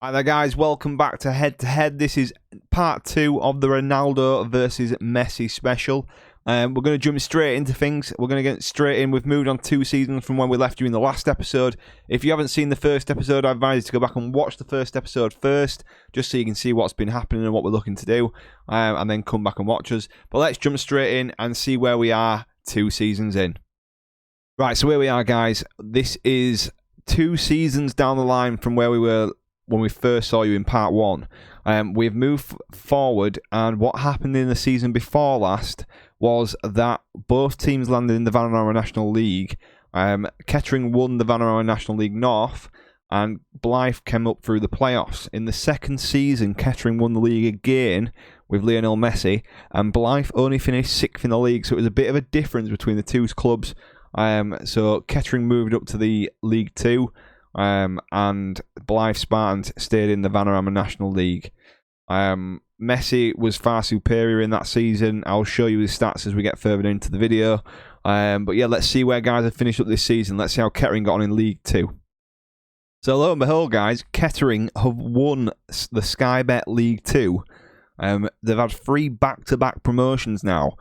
Hi there guys, welcome back to Head to Head. This is part 2 of the Ronaldo Vs Messi special. We're going to jump straight into things. We're going to get straight in. We've moved on 2 seasons from when we left you in the last episode. If you haven't seen the first episode, I advise you to go back and watch the first episode first, just so you can see what's been happening and what we're looking to do, and then come back and watch us. But let's jump straight in and see where we are 2 seasons in. Right, so where we are, guys. This is 2 seasons down the line from where we were when we first saw you in part 1. We've moved forward, and what happened in the season before last was that both teams landed in the Vanarama National League. Kettering won the Vanarama National League North, and Blyth came up through the playoffs. In the second season, Kettering won the league again with Lionel Messi, and Blyth only finished 6th in the league, so it was a bit of a difference between the 2 clubs. So Kettering moved up to the League 2, and Blyth Spartans stayed in the Vanarama National League. Messi was far superior in that season. I'll show you his stats as we get further into the video. But yeah, let's see where guys have finished up this season. Let's see how Kettering got on in League 2. So lo and behold, guys, Kettering have won the Sky Bet League 2. They've had 3 back-to-back promotions now.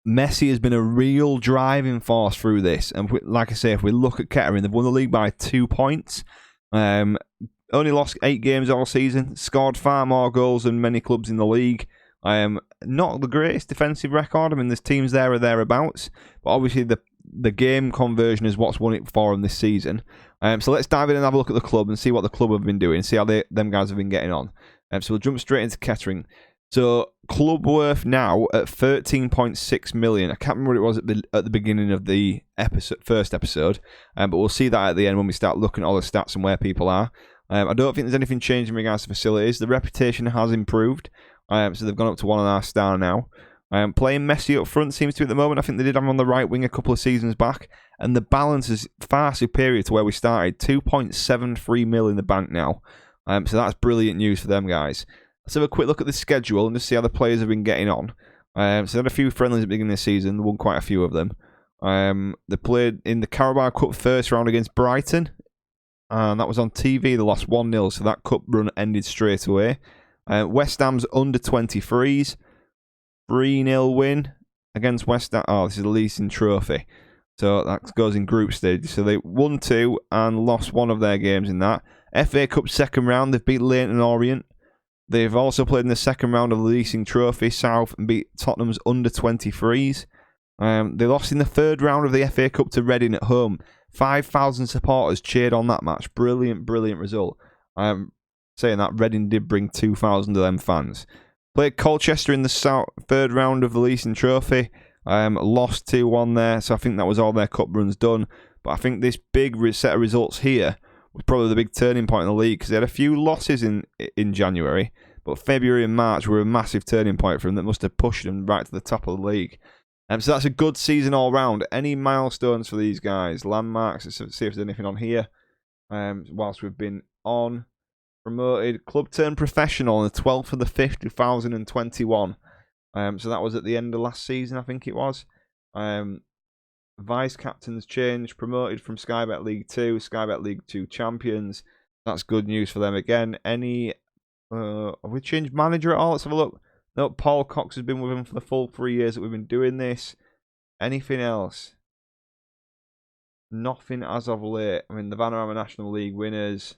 Messi has been a real driving force through this, and like I say, if we look at Kettering, they've won the league by 2 points. Only lost 8 games all season, scored far more goals than many clubs in the league. Not the greatest defensive record. I mean, there's teams there or thereabouts, but obviously the game conversion is what's won it for them this season. So let's dive in and have a look at the club and see what the club have been doing, see how them guys have been getting on. So we'll jump straight into Kettering. So club worth now at 13.6 million. I can't remember what it was at the beginning of the first episode, but we'll see that at the end when we start looking at all the stats and where people are. I don't think there's anything changed in regards to facilities. The reputation has improved, so they've gone up to 1.5 star now. Playing Messi up front seems to be at the moment. I think they did have him on the right wing a couple of seasons back, and the balance is far superior to where we started. 2.73 mil in the bank now, so that's brilliant news for them guys. Let's have a quick look at the schedule and just see how the players have been getting on. So they had a few friendlies at the beginning of the season. They won quite a few of them. They played in the Carabao Cup first round against Brighton, and that was on TV. They lost 1-0, so that cup run ended straight away. West Ham's under 23s, 3-0 win against West Ham. Oh, this is the leasing trophy, so that goes in group stage. So they won 2 and lost 1 of their games in that. FA Cup second round, they've beat Leyton Orient. They've also played in the second round of the Leasing Trophy South and beat Tottenham's under 23s. They lost in the third round of the FA Cup to Reading at home. 5,000 supporters cheered on that match. Brilliant, brilliant result. Saying that, Reading did bring 2,000 of them fans. Played Colchester in the third round of the Leasing Trophy. Lost 2-1 there, so I think that was all their cup runs done. But I think this big set of results here was probably the big turning point in the league, because they had a few losses in January, but February and March were a massive turning point for them that must have pushed them right to the top of the league. So that's a good season all round. Any milestones for these guys? Landmarks, let's see if there's anything on here. Whilst we've been on. Promoted, club turned professional on the 12th of the 5th, 2021. So that was at the end of last season, I think it was. Vice captains changed, promoted from Sky Bet League 2, Sky Bet League 2 champions. That's good news for them again. Have we changed manager at all? Let's have a look. No, Paul Cox has been with them for the full 3 years that we've been doing this. Anything else? Nothing as of late. I mean, the Vanarama National League winners,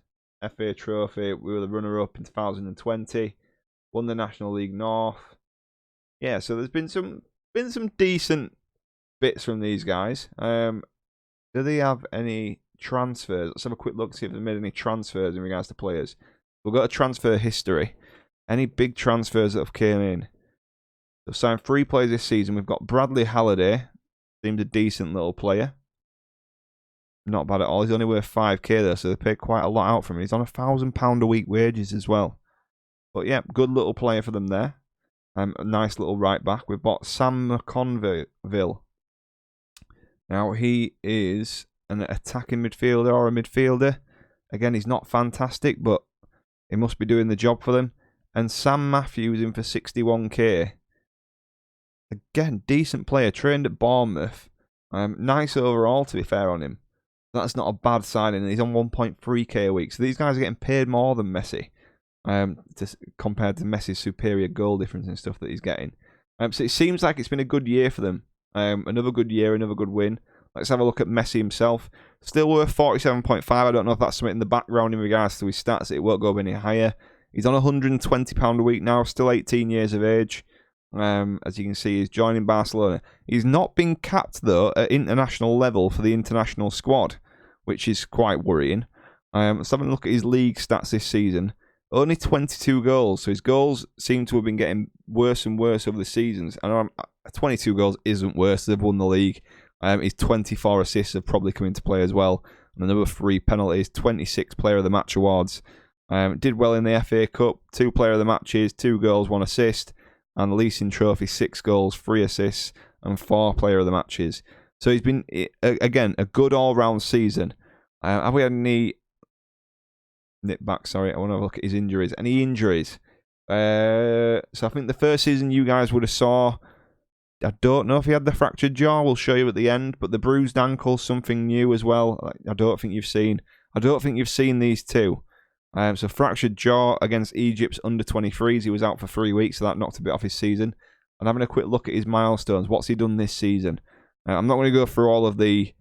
FA Trophy, we were the runner-up in 2020. Won the National League North. Yeah, so there's been some decent bits from these guys. Do they have any transfers? Let's have a quick look to see if they've made any transfers in regards to players. We've got a transfer history. Any big transfers that have came in? They've signed 3 players this season. We've got Bradley Halliday. Seems a decent little player. Not bad at all. He's only worth 5k though, so they paid quite a lot out for him. He's on £1,000 a week wages as well. But yeah, good little player for them there. A nice little right back. We've bought Sam McConville. Now, he is an attacking midfielder or a midfielder. Again, he's not fantastic, but he must be doing the job for them. And Sam Matthews in for 61k. Again, decent player. Trained at Bournemouth. Nice overall, to be fair on him. That's not a bad signing. He's on 1.3k a week. So these guys are getting paid more than Messi. compared to Messi's superior goal difference and stuff that he's getting. So it seems like it's been a good year for them. Another good year, another good win. Let's have a look at Messi himself. Still worth 47.5. I don't know if that's something in the background in regards to his stats. It won't go up any higher. He's on £120 a week now, still 18 years of age. As you can see, he's joining Barcelona. He's not been capped, though, at international level for the international squad, which is quite worrying. Let's have a look at his league stats this season. Only 22 goals, so his goals seem to have been getting worse and worse over the seasons. And 22 goals isn't worse. They've won the league. His 24 assists have probably come into play as well. And another 3 penalties, 26 Player of the Match awards. Did well in the FA Cup, 2 Player of the Matches, 2 goals, 1 assist. And the Leasing Trophy, 6 goals, 3 assists, and 4 Player of the Matches. So he's been, again, a good all-round season. Have we had any... Nip back, sorry. I want to look at his injuries. Any injuries? So I think the first season you guys would have saw... I don't know if he had the fractured jaw. We'll show you at the end. But the bruised ankle, something new as well. I don't think you've seen these two. So fractured jaw against Egypt's under-23s. He was out for 3 weeks, so that knocked a bit off his season. And having a quick look at his milestones. What's he done this season? I'm not going to go through all of the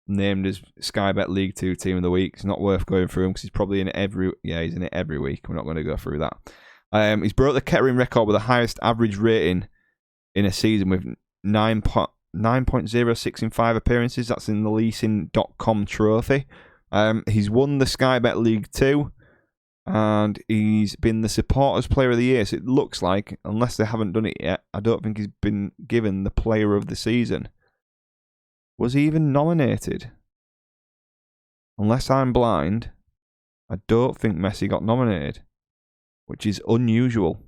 named as Sky Bet League 2 Team of the Week. It's not worth going through him because he's probably in it every... Yeah, he's in it every week. We're not going to go through that. He's broke the Kettering record with the highest average rating in a season with 9.06 in 5 appearances. That's in the leasing.com trophy. He's won the Sky Bet League 2. And he's been the Supporters Player of the Year. So it looks like, unless they haven't done it yet, I don't think he's been given the Player of the Season. Was he even nominated? Unless I'm blind, I don't think Messi got nominated, which is unusual.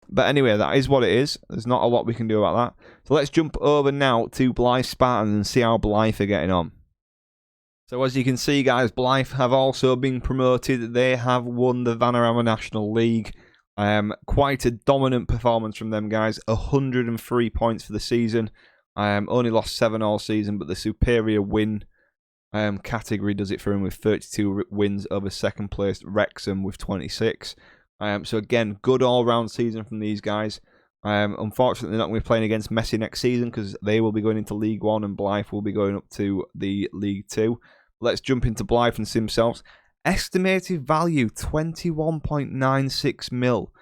But anyway, that is what it is. There's not a lot we can do about that. So let's jump over now to Blythe Spartans and see how Blythe are getting on. So as you can see, guys, Blythe have also been promoted. They have won the Vanarama National League. Quite a dominant performance from them, guys. 103 points for the season. Only lost 7 all season, but the superior win category does it for him with 32 wins over second placed Wrexham with 26. So again, good all-round season from these guys. Unfortunately, they're not going to be playing against Messi next season because they will be going into League 1 and Blythe will be going up to the League 2. Let's jump into Blythe and see themselves. Estimated value, 21.96 mil.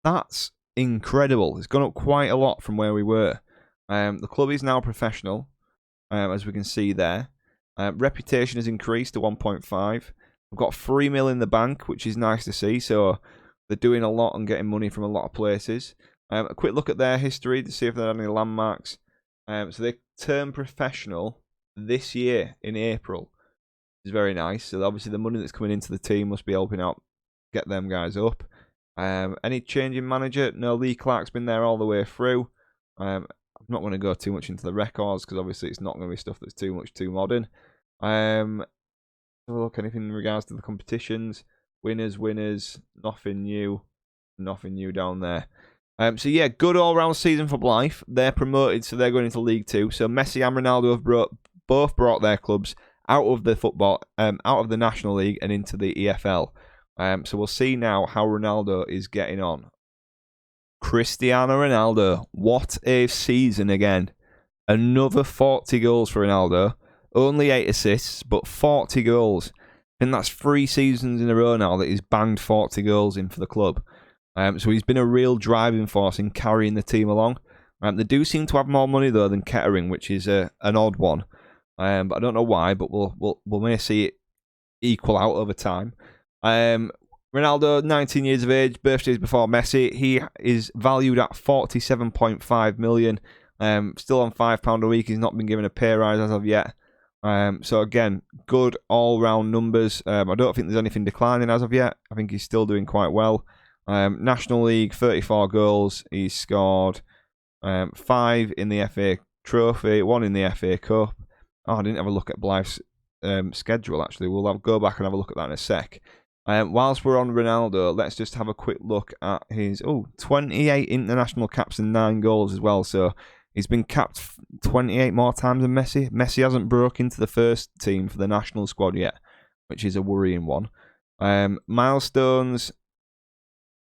That's incredible. It's gone up quite a lot from where we were. The club is now professional, as we can see there. Reputation has increased to 1.5. We've got 3 mil in the bank, which is nice to see. So they're doing a lot and getting money from a lot of places. A quick look at their history to see if they had any landmarks. So they turned professional this year in April. Which is very nice. So obviously the money that's coming into the team must be helping out get them guys up. Any change in manager? No, Lee Clark's been there all the way through. I'm not going to go too much into the records because obviously it's not going to be stuff that's too modern. Look, anything in regards to the competitions? Winners, nothing new down there. So yeah, good all-round season for Blythe. They're promoted, so they're going into League 2. So Messi and Ronaldo have both brought their clubs out of the football, out of the National League and into the EFL. So we'll see now how Ronaldo is getting on. Cristiano Ronaldo, what a season again. Another 40 goals for Ronaldo. Only 8 assists, but 40 goals. I think that's 3 seasons in a row now that he's banged 40 goals in for the club. So he's been a real driving force in carrying the team along. They do seem to have more money though than Kettering, which is an odd one. But I don't know why, but we'll may see it equal out over time. Ronaldo, 19 years of age, birthdays before Messi. He is valued at 47.5 million. Still on £5 a week. He's not been given a pay rise as of yet. So again, good all-round numbers. I don't think there's anything declining as of yet. I think he's still doing quite well. National League, 34 goals. He's scored 5 in the FA Trophy, 1 in the FA Cup. Oh, I didn't have a look at Blythe's schedule, actually. We'll go back and have a look at that in a sec. Whilst we're on Ronaldo, let's just have a quick look at his 28 international caps and 9 goals as well. So he's been capped 28 more times than Messi. Messi hasn't broke into the first team for the national squad yet, which is a worrying one. Milestones,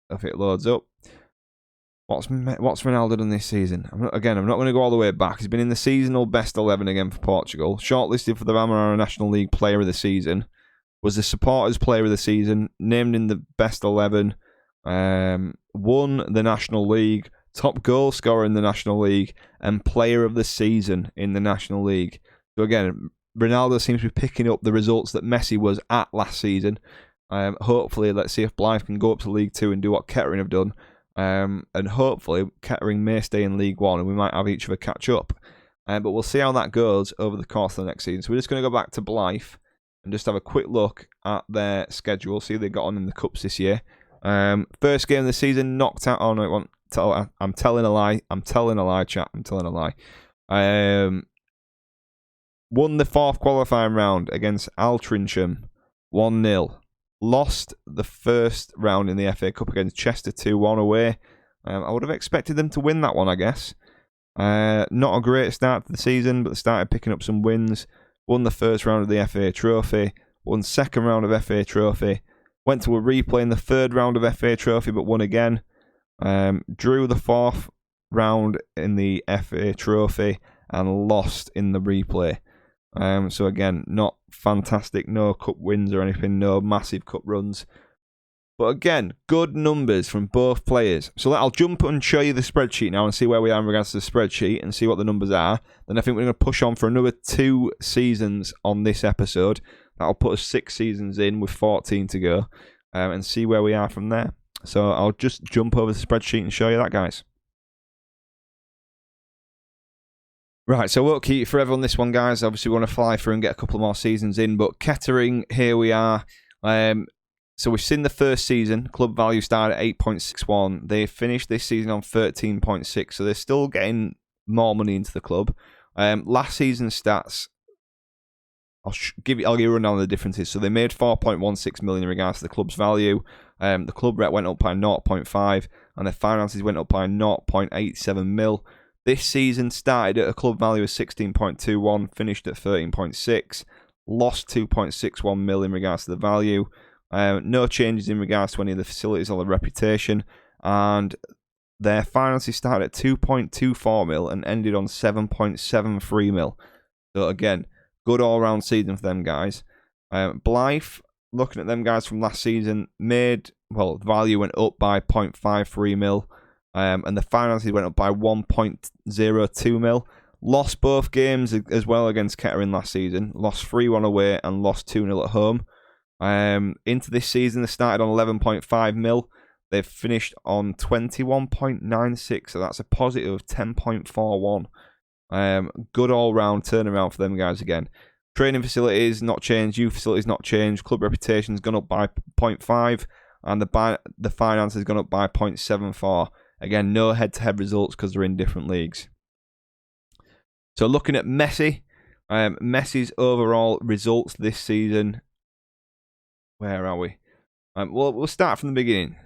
if it loads up. What's Ronaldo done this season? I'm not going to go all the way back. He's been in the seasonal best 11 again for Portugal. Shortlisted for the Vanarama National League Player of the Season. Was the Supporters Player of the Season. Named in the best 11. Won the National League. Top goal scorer in the National League. And Player of the Season in the National League. So again, Ronaldo seems to be picking up the results that Messi was at last season. Hopefully, let's see if Blythe can go up to League 2 and do what Kettering have done. And hopefully Kettering may stay in League 1 and we might have each of a catch up. But we'll see how that goes over the course of the next season. So we're just going to go back to Blythe and just have a quick look at their schedule. See what they got on in the Cups this year. First game of the season, knocked out. Oh no, I'm telling a lie. I'm telling a lie, chat. I'm telling a lie. Won the fourth qualifying round against Altrincham 1-0. Lost the first round in the FA Cup against Chester 2-1 away. I would have expected them to win that one, I guess. Not a great start to the season, but they started picking up some wins. Won the first round of the FA Trophy. Won second round of FA Trophy. Went to a replay in the third round of FA Trophy, but won again. Drew the fourth round in the FA Trophy and lost in the replay. So again, not fantastic, no cup wins or anything, no massive cup runs. But again, good numbers from both players. So I'll jump and show you the spreadsheet now and see where we are in regards to the spreadsheet and see what the numbers are. Then I think we're going to push on for another 2 seasons on this episode. That'll put us 6 seasons in with 14 to go and see where we are from there. So I'll just jump over the spreadsheet and show you that, guys. Right, so I won't keep you forever on this one, guys. Obviously, we want to fly through and get a couple more seasons in. But Kettering, here we are. So we've seen the first season. Club value started at 8.61. They finished this season on 13.6. So they're still getting more money into the club. Last season's stats, I'll give you a rundown of the differences. So they made 4.16 million in regards to the club's value. The club rep went up by 0.5, and their finances went up by 0.87 mil. This season started at a club value of 16.21, finished at 13.6, lost 2.61 mil in regards to the value. No changes in regards to any of the facilities or the reputation, and their finances started at 2.24 mil and ended on 7.73 mil. So again, good all-round season for them guys. Blythe, looking at them guys from last season, the value went up by 0.53 mil. And the finances went up by 1.02 mil. Lost both games as well against Kettering last season. Lost 3-1 away and lost 2-0 at home. Into this season, they started on 11.5 mil. They've finished on 21.96, so that's a positive of 10.41. Good all-round turnaround for them guys again. Training facilities not changed. Youth facilities not changed. Club reputation's gone up by 0.5. And the finance has gone up by 0.74. Again, no head-to-head results because they're in different leagues. So looking at Messi, Messi's overall results this season. Where are we? We'll start from the beginning.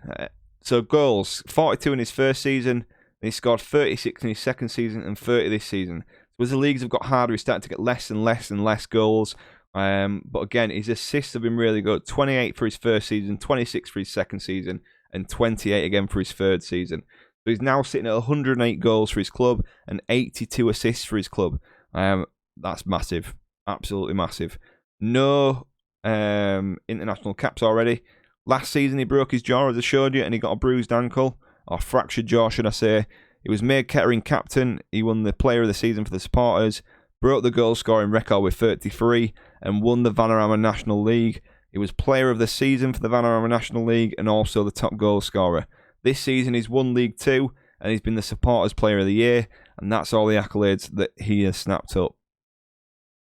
So goals, 42 in his first season. He scored 36 in his second season and 30 this season. So as the leagues have got harder, he's starting to get less and less and less goals. But again, his assists have been really good. 28 for his first season, 26 for his second season, and 28 again for his third season. So he's now sitting at 108 goals for his club and 82 assists for his club. That's massive. Absolutely massive. No international caps already. Last season he broke his jaw, as I showed you, and he got a bruised ankle, or fractured jaw should I say. He was made Kettering captain. He won the player of the season for the supporters, broke the goal scoring record with 33, and won the Vanarama National League. He was player of the season for the Vanarama National League and also the top goal scorer. This season he's won League 2 and he's been the supporters player of the year, and that's all the accolades that he has snapped up.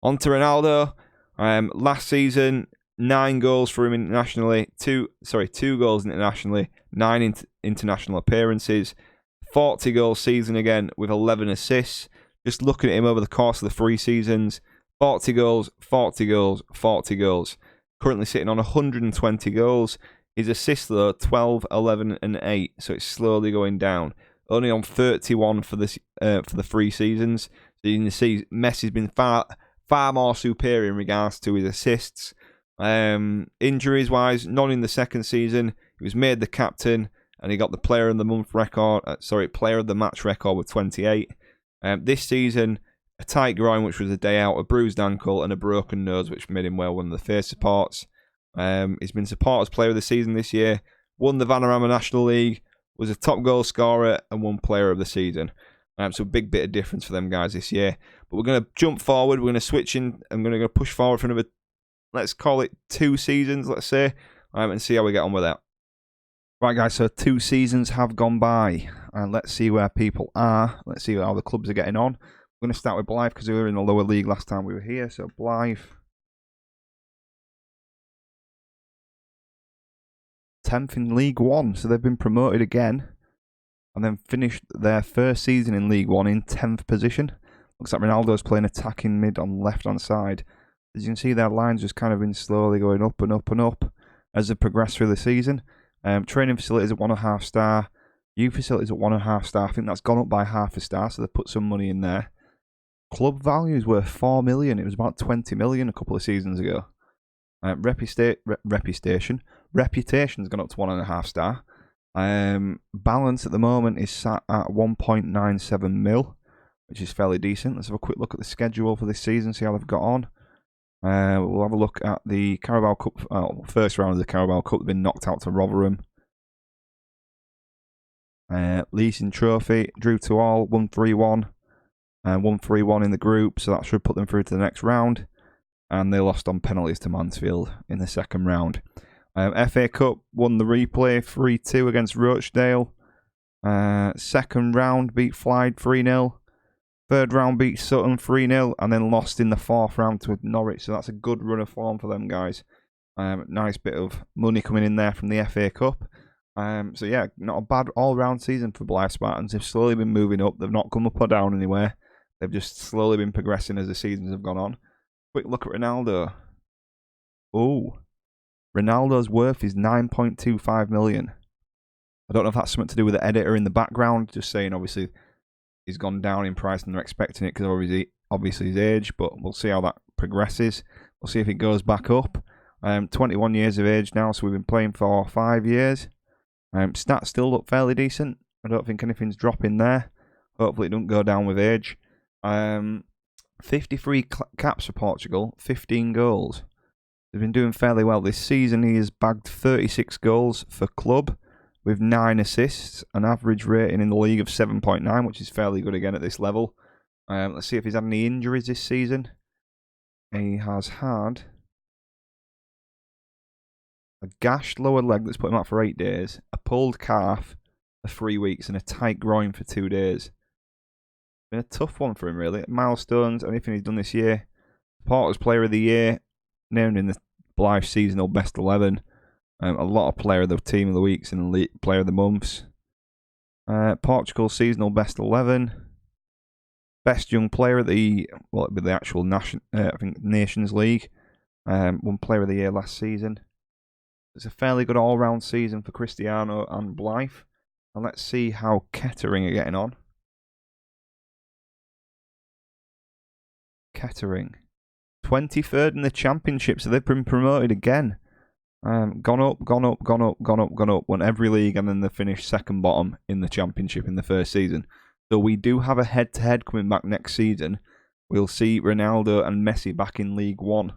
On to Ronaldo. Last season, 9 goals for him internationally, 2 goals internationally, 9 international appearances, 40 goal season again with 11 assists. Just looking at him over the course of the 3 seasons, 40 goals, 40 goals, 40 goals. Currently sitting on 120 goals. His assists though, 12, 11 and 8, so it's slowly going down. Only on 31 for the 3 seasons. So you can see Messi's been far more superior in regards to his assists. Injuries wise, none in the second season. He was made the captain, and he got the player of the month record. Player of the match record with 28. This season, a tight groin, which was a day out, a bruised ankle, and a broken nose, which made him wear one of the face supports. He's been supporters player of the season this year. Won the Vanarama National League. Was a top goal scorer and won player of the season. So a big bit of difference for them guys this year. But we're going to jump forward. We're going to switch in. I'm going to push forward for another, let's call it 2 seasons, let's say, and see how we get on with that. Right, guys, so 2 seasons have gone by. And let's see where people are. Let's see how the clubs are getting on. We're going to start with Blythe because we were in the lower league last time we were here. So Blythe. 10th in League 1. So they've been promoted again. And then finished their first season in League 1 in 10th position. Looks like Ronaldo's playing attacking mid on the left-hand side. As you can see, their line's just kind of been slowly going up and up and up as they progress through the season. Training facilities at 1.5 star. Youth facilities at 1.5 star. I think that's gone up by half a star, so they've put some money in there. Club value is worth 4 million. It was about 20 million a couple of seasons ago. Reputation's gone up to 1.5 star. Balance at the moment is sat at 1.97 mil, which is fairly decent. Let's have a quick look at the schedule for this season, see how they've got on. We'll have a look at the Carabao Cup, first round of the Carabao Cup. They've been knocked out to Rotherham. Leasing Trophy, drew to all, 1-3-1. 1-3-1 in the group, so that should put them through to the next round. And they lost on penalties to Mansfield in the second round. FA Cup won the replay 3-2 against Rochdale. Second round beat Flyde 3-0. Third round beat Sutton 3-0 and then lost in the fourth round to Norwich. So that's a good run of form for them guys. Nice bit of money coming in there from the FA Cup. So yeah, not a bad all-round season for Blythe Spartans. They've slowly been moving up. They've not come up or down anywhere. They've just slowly been progressing as the seasons have gone on. Quick look at Ronaldo. Oh, Ronaldo's worth is 9.25 million. I don't know if that's something to do with the editor in the background, just saying obviously he's gone down in price and they're expecting it because obviously his age, but we'll see how that progresses. We'll see if it goes back up. 21 years of age now, so we've been playing for 5 years. Stats still look fairly decent. I don't think anything's dropping there. Hopefully it doesn't go down with age. 53 caps for Portugal, 15 goals. They've been doing fairly well this season. He has bagged 36 goals for club with 9 assists, an average rating in the league of 7.9, which is fairly good again at this level. Let's see if he's had any injuries this season. He has had a gashed lower leg that's put him out for 8 days, a pulled calf for 3 weeks, and a tight groin for 2 days. Been a tough one for him, really. Milestones, anything he's done this year. Porter's Player of the Year, named in the Blythe Seasonal Best 11. A lot of Player of the Team of the Weeks and Player of the Months. Portugal Seasonal Best 11. Best Young Player at the actual Nations League. Won Player of the Year last season. It's a fairly good all-round season for Cristiano and Blythe. And let's see how Kettering are getting on. Kettering. 23rd in the championship, so they've been promoted again. Gone up. Won every league, and then they finished second bottom in the championship in the first season. So we do have a head-to-head coming back next season. We'll see Ronaldo and Messi back in League 1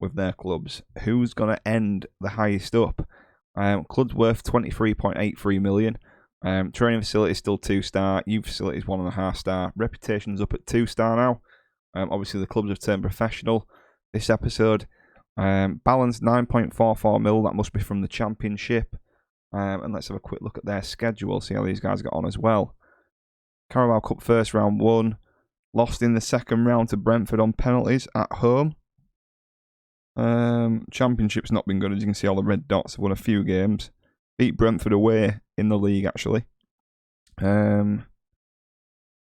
with their clubs. Who's going to end the highest up? Club's worth 23.83 million. Training facility is still 2-star. Youth facility is 1.5 star. Reputation's up at 2-star now. Obviously, the clubs have turned professional this episode. Balance 9.44 mil. That must be from the championship. And let's have a quick look at their schedule. See how these guys got on as well. Carabao Cup first round won. Lost in the second round to Brentford on penalties at home. Championship's not been good. As you can see, all the red dots have won a few games. Beat Brentford away in the league, actually.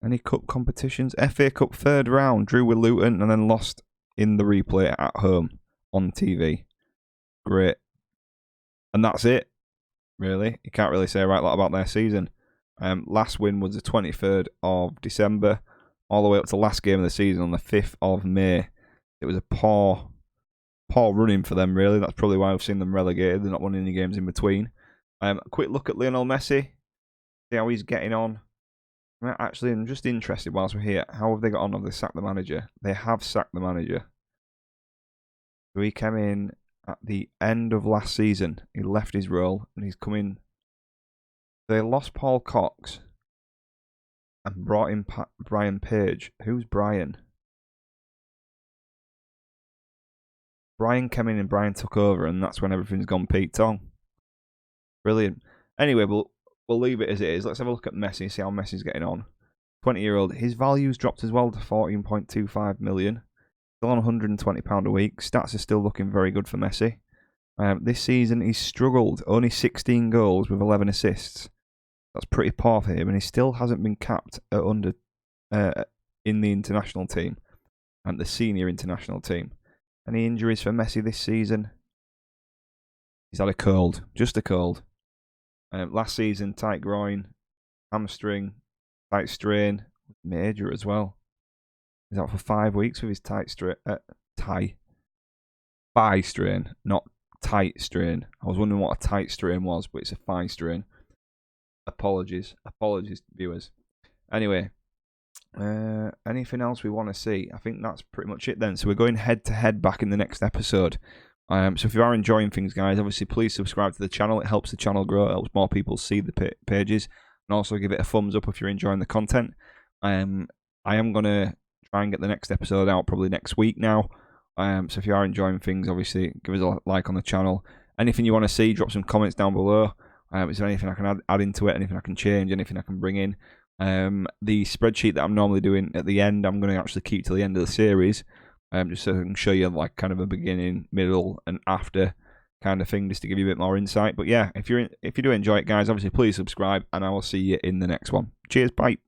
Any cup competitions? FA Cup third round, drew with Luton and then lost in the replay at home on TV. Great. And that's it, really. You can't really say a right lot about their season. Last win was the 23rd of December, all the way up to the last game of the season on the 5th of May. It was a poor poor running for them, really. That's probably why I've seen them relegated. They're not winning any games in between. A quick look at Lionel Messi. See how he's getting on. Actually, I'm just interested whilst we're here. How have they got on? Have they sacked the manager? They have sacked the manager. So he came in at the end of last season. He left his role and he's come in. They lost Paul Cox and brought in Brian Page. Who's Brian? Brian came in and Brian took over, and that's when everything's gone Pete Tong. Brilliant. Anyway, we'll leave it as it is. Let's have a look at Messi, see how Messi's getting on. 20-year-old. His value's dropped as well to 14.25 million. Still on £120 a week. Stats are still looking very good for Messi. This season, he's struggled. Only 16 goals with 11 assists. That's pretty poor for him, and he still hasn't been capped at under in the international team and the senior international team. Any injuries for Messi this season? He's had a cold, just a cold. Last season, tight groin, hamstring, tight strain, major as well. He's out for 5 weeks with his thigh strain, not tight strain. I was wondering what a tight strain was, but it's a thigh strain. Apologies, viewers. Anyway, anything else we want to see? I think that's pretty much it then. So we're going head to head back in the next episode. So if you are enjoying things, guys, obviously please subscribe to the channel. It helps the channel grow. It helps more people see the pages. And also give it a thumbs up if you're enjoying the content. I am going to try and get the next episode out probably next week now. So if you are enjoying things, obviously give us a like on the channel. Anything you want to see, drop some comments down below. Is there anything I can add into it? Anything I can change? Anything I can bring in? The spreadsheet that I'm normally doing at the end, I'm going to actually keep till the end of the series. Just so I can show you like kind of a beginning, middle, and after kind of thing, just to give you a bit more insight. But yeah, if you do enjoy it, guys, obviously please subscribe, and I will see you in the next one. Cheers, bye.